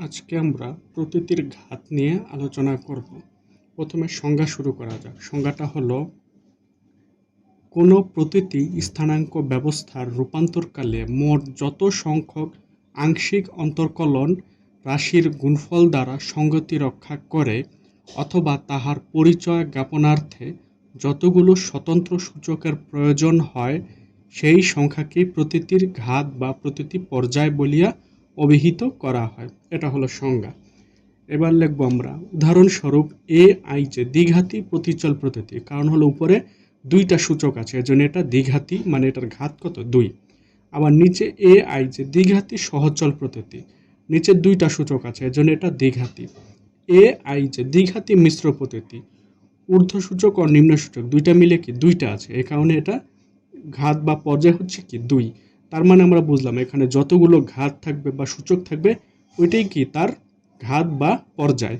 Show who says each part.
Speaker 1: আজকে আমরা প্রতীতির ঘাত নিয়ে আলোচনা করব। প্রথমে সংজ্ঞা শুরু করা যাক। সংজ্ঞাটা হলো, কোনো প্রতীতি স্থানাঙ্ক ব্যবস্থার রূপান্তরকালে মোট যত সংখ্যক আংশিক অন্তর্কলন রাশির গুণফল দ্বারা সংগতি রক্ষা করে অথবা তাহার পরিচয় জ্ঞাপনার্থে যতগুলো স্বতন্ত্র সূচকের প্রয়োজন হয় সেই সংখ্যাকেই প্রতীতির ঘাত বা প্রতীতি পর্যায় বলিয়া অভিহিত করা হয়। এটা হলো সংজ্ঞা। এবার লিখব আমরা উদাহরণস্বরূপ AI যে দ্বিঘাতী প্রতিচল প্রতীতি, কারণ হলো উপরে দুইটা সূচক আছে, এজন্য এটা দ্বিঘাতী, মানে এটার ঘাত কত? 2। আবার নিচে AI যে দ্বিঘাতী সহচল প্রতীতি, নিচে দুইটা সূচক আছে, এজন্য এটা দ্বিঘাতী। AI যে দ্বিঘাতী মিশ্র প্রতীতি, ঊর্ধ্ব সূচক ও নিম্ন সূচক দুইটা মিলে কি 2টা আছে, এই কারণে এটা ঘাত বা পর্যায় হচ্ছে কি 2। তার মানে আমরা বুঝলাম এখানে যতগুলো ঘাত থাকবে বা সূচক থাকবে ওইটাই কি তার ঘাত বা পর্যায়।